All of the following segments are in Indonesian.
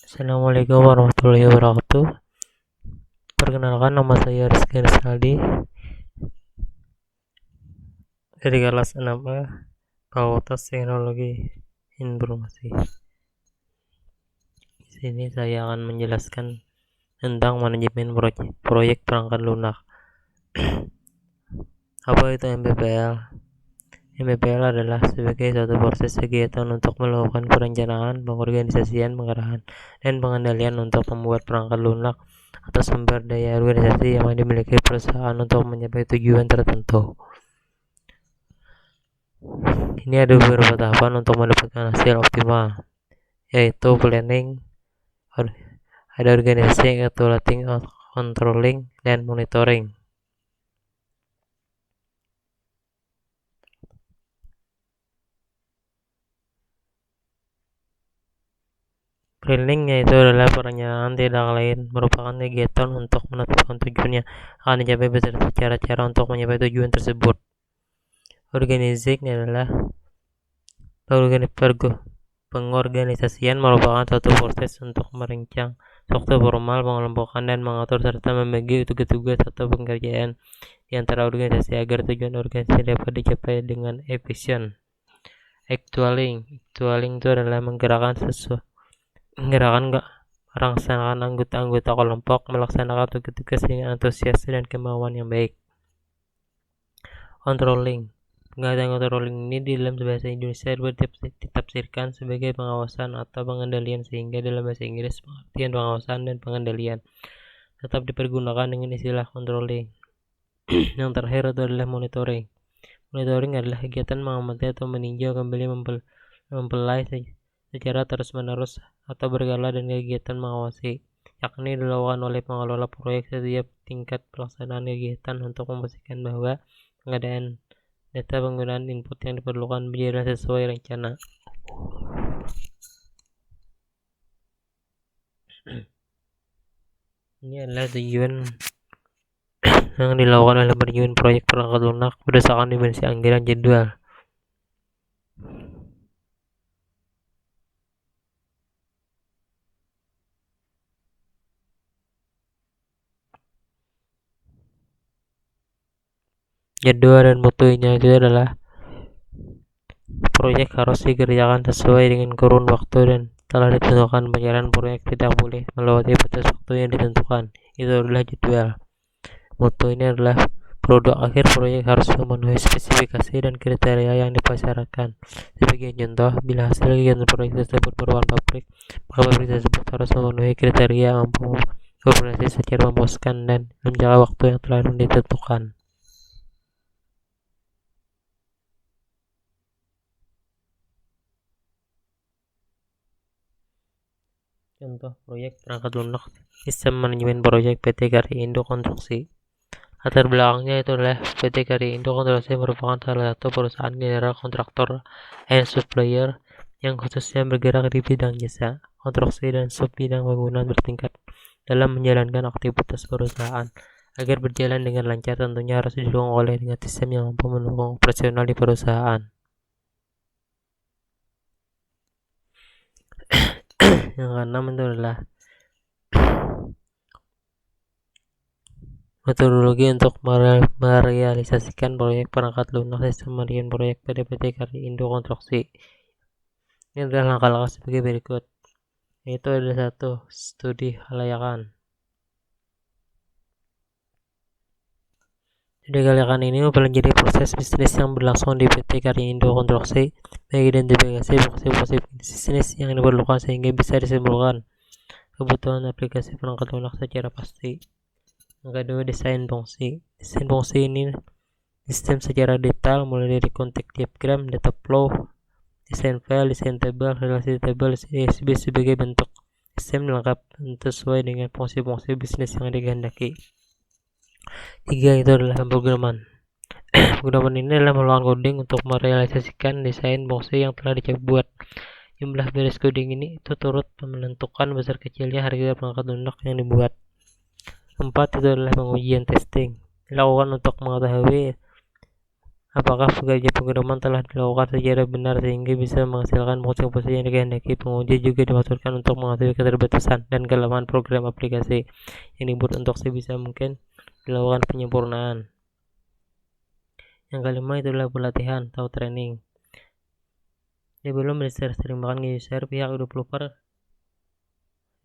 Assalamualaikum warahmatullahi wabarakatuh. Perkenalkan, nama saya Rizky Rizaldi dari kelas 6A Fakultas Teknologi Informasi. Di sini saya akan menjelaskan tentang manajemen proyek perangkat lunak. Apa itu MPPL? MPPL adalah sebagai suatu proses kegiatan untuk melakukan perencanaan, pengorganisasian, pengarahan, dan pengendalian untuk membuat perangkat lunak atau sumber daya organisasi yang dimiliki perusahaan untuk mencapai tujuan tertentu. Ini ada beberapa tahapan untuk mendapatkan hasil optimal, yaitu planning, ada organisasi, evaluating, controlling, dan monitoring. Planning yaitu adalah perencanaan, tidak lain merupakan kegiatan untuk menetapkan tujuannya akan dicapai beserta cara-cara untuk mencapai tujuan tersebut. Organizing adalah pengorganisasian merupakan suatu proses untuk merancang struktur formal, mengelompokkan dan mengatur serta membagi tugas-tugas atau pekerjaan di antara organisasi agar tujuan organisasi dapat dicapai dengan efisien. Actualing itu adalah menggerakkan melaksanakan anggota-anggota kelompok melaksanakan tugas-tugas dengan antusias dan kemauan yang baik. Controlling ini di dalam bahasa Indonesia ditafsirkan sebagai pengawasan atau pengendalian, sehingga dalam bahasa Inggris pengertian pengawasan dan pengendalian tetap dipergunakan dengan istilah controlling. Yang terakhir itu adalah monitoring. Monitoring adalah kegiatan mengamati atau meninjau kembali mempelai secara terus-menerus atau berkala dan kegiatan mengawasi, yakni dilakukan oleh pengelola proyek setiap tingkat pelaksanaan kegiatan untuk memastikan bahwa pengadaan data penggunaan input yang diperlukan berjalan sesuai rencana. Ini adalah tujuan yang dilakukan oleh manajemen proyek perangkat lunak berdasarkan dimensi anggaran jadwal. Jadwal dan mutunya itu adalah proyek harus dikerjakan sesuai dengan kurun waktu dan telah ditentukan. Penjalan proyek tidak boleh melewati batas waktu yang ditentukan. Itu adalah jadwal. Mutu ini adalah produk akhir proyek harus memenuhi spesifikasi dan kriteria yang dipasarkan. Sebagai contoh, bila hasil kegiatan proyek tersebut merupakan pabrik, maka pabrik tersebut harus memenuhi kriteria mampu beroperasi secara memuaskan dan menjaga waktu yang telah ditentukan. Contoh proyek perangkat lunak sistem manajemen proyek PT Karya Indo Konstruksi. Latar belakangnya itu adalah PT Karya Indo Konstruksi merupakan salah satu perusahaan general kontraktor and supplier yang khususnya bergerak di bidang jasa, konstruksi, dan sub bidang bangunan bertingkat. Dalam menjalankan aktivitas perusahaan agar berjalan dengan lancar, tentunya harus didukung oleh dengan sistem yang mampu mendukung operasional di perusahaan. Yang keenam itu adalah metodologi untuk merealisasikan proyek perangkat lunak sistem manajemen proyek pada PT Karya Indo Konstruksi. Ini adalah langkah-langkah sebagai berikut, yaitu ada 1. Studi kelayakan. Studi kelayakan ini mempelajari proses bisnis yang berlangsung di PT Karya Indo Konstruksi, mengidentifikasi fungsi-fungsi bisnis yang diperlukan sehingga bisa disimpulkan kebutuhan aplikasi perangkat lunak secara pasti. Yang kedua, desain fungsi. Desain fungsi ini sistem secara detail mulai dari konteks diagram, data flow, desain file, desain tabel, relasi tabel, CSV sebagai bentuk sistem lengkap sesuai dengan fungsi-fungsi bisnis yang dikehendaki. 3. Itu adalah pemrograman. Pemrograman ini adalah melakukan coding untuk merealisasikan desain fungsi yang telah dibuat. Jumlah baris coding ini itu turut menentukan besar kecilnya harga perangkat lunak yang dibuat. 4. Itu adalah pengujian testing, dilakukan untuk mengetahui Apakah pengiriman telah dilakukan secara benar sehingga bisa menghasilkan fungsi-fungsi yang dikehendaki. Penguji juga dimaksudkan untuk mengetahui keterbatasan dan kelemahan program aplikasi yang dibuat untuk sebisa mungkin dilakukan penyempurnaan. Yang kelima itulah pelatihan atau training. Sebelum diserahkan ke user, pihak developer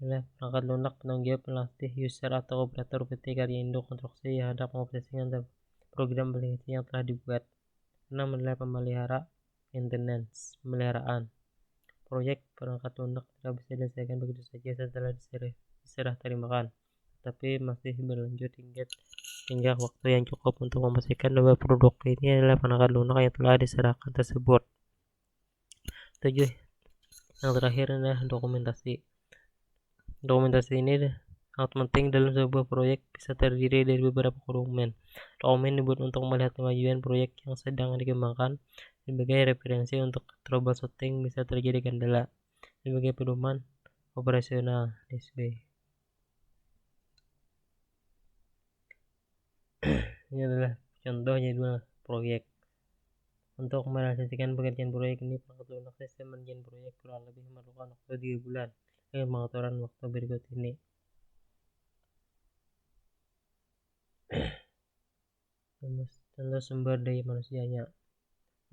adalah perangkat lunak penanggung jawab melatih user atau operator PT Karya Indo Konstruksi yang hendak mengoperasikan program aplikasi yang telah dibuat. 6 adalah pemeliharaan. Proyek perangkat lunak tidak bisa diselesaikan begitu saja setelah diserah terimakan, tetapi masih berlanjut hingga waktu yang cukup untuk memastikan bahwa produk ini adalah perangkat lunak yang telah diserahkan tersebut. 7. Yang terakhir adalah dokumentasi. Dokumentasi ini sangat penting dalam sebuah proyek, bisa terdiri dari beberapa dokumen. Dokumen dibuat untuk melihat kemajuan proyek yang sedang dikembangkan, sebagai referensi untuk troubleshooting bisa terjadi kendala, sebagai pedoman operasional DSB. Ini adalah contoh jadwal proyek. Untuk merealisasikan pekerjaan proyek ini, perangkat lunak sistem manajemen proyek kurang lebih memerlukan waktu 3 bulan dengan pengaturan waktu berikut ini. Contoh sumber daya manusianya.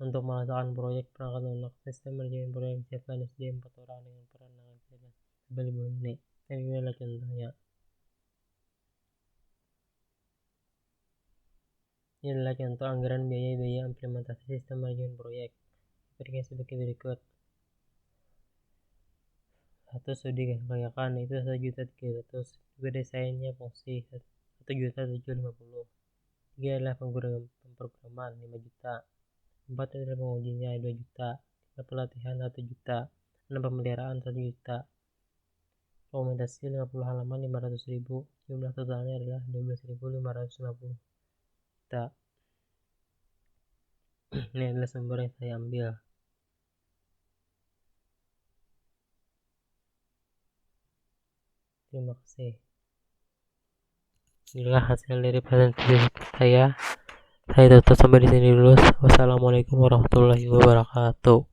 Untuk melaksanakan proyek perangkat lunak sistem manajemen proyek disiapkan SDM 4 orang dengan peran tabel di bawah ini. Dan ini adalah contohnya. Ini adalah contoh anggaran biaya implementasi sistem manajemen proyek. Sebagai berikut. 1. Studi kelayakan itu 1.300.000. Juga desainnya fungsi 1.750.000. 3 adalah pemrograman 5 juta. 4 adalah pengujinya 2 juta. 5 pelatihan 1 juta. 6 pemeliharaan 1 juta. Dokumentasi 50 halaman 500.000. Jumlah totalnya adalah 12.550 juta. Ini adalah sumber yang saya ambil. Terima kasih. Inilah hasil dari presentasi saya. Saya tutup sampai di sini dulu. Wassalamualaikum warahmatullahi wabarakatuh.